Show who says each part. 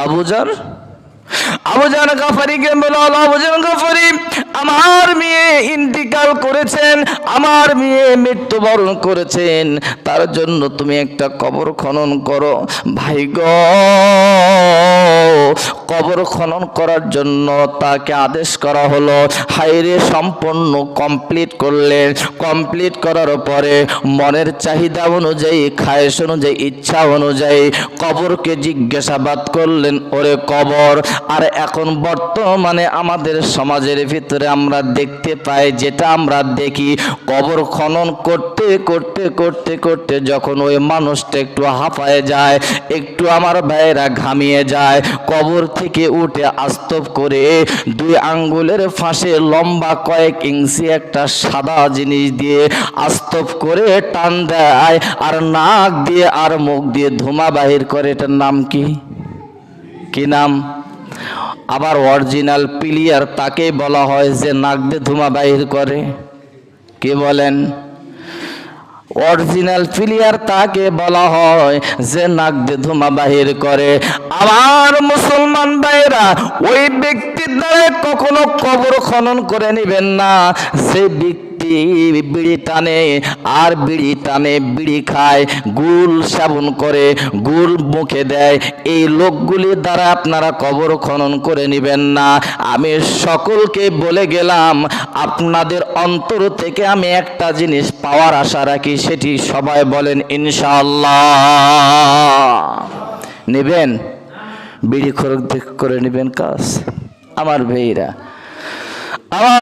Speaker 1: আবুজার গাফারিকে বলল, আবুজার গাফারি, আমার মেয়ে ইন্তিকাল করেছেন, আমার মেয়ে মৃত্যুবরণ করেছেন, তার জন্য তুমি একটা কবর খনন করো। ভাই গো, কবর খনন করার জন্য তাকে আদেশ করা হলো। হাইরে সম্পূর্ণ কমপ্লিট করলেন। কমপ্লিট করার পরে মনের চাহিদা অনুযায়ী, খায়েশ অনুযায়ী, ইচ্ছা অনুযায়ী কবরকে জিজ্ঞাসাবাদ করলেন, ওরে কবর। আর এখন বর্তমানে আমাদের সমাজের ভিতরে আমরা দেখতে পাই, যেটা আমরা দেখি, কবর খনন করতে করতে করতে করতে যখন ওই মানুষটা একটু হাঁপায়ে যায়, একটু আমার ভাইয়েরা ঘামিয়ে যায়, কবর থেকে উঠে আস্তব করে 2 আঙ্গুলের ফাঁসে লম্বা কয়েক ইঞ্চি একটা সাদা জিনিস দিয়ে আস্তব করে টান দেয়, আর নাক দিয়ে আর মুখ দিয়ে ধোঁয়া বাহির করে। এটার নাম কি? কি নাম? আবার অরিজিনাল প্লেয়ার তাকে বলা হয় যে নাক দিয়ে ধোঁয়া বাহির করে। কে বলেন? অরিজিনাল প্লেয়ার তাকে বলা হয় যে নাক দিয়ে ধোঁয়া বাহির করে। আমার মুসলমান ভাইরা, ওই ব্যক্তির দ্বারা কখনো কবর খনন করে নেবেন না। যে ব্যক্তি বিড়ি টানে আর বিড়ি টানে, বিড়ি খায়, গুল সেবন করে, গুল মুখে দেয়, এই লোকগুলির দ্বারা আপনারা কবর খনন করে নেবেন না। আমি সকলকে বলে গেলাম, আপনাদের অন্তর থেকে আমি একটা জিনিস পাওয়ার আশা রাখি, সেটি সবাই বলেন ইনশাআল্লাহ। নেবেন? বিড়ি খরচ করে নেবেন কাজ আমার ভাইরা। আমার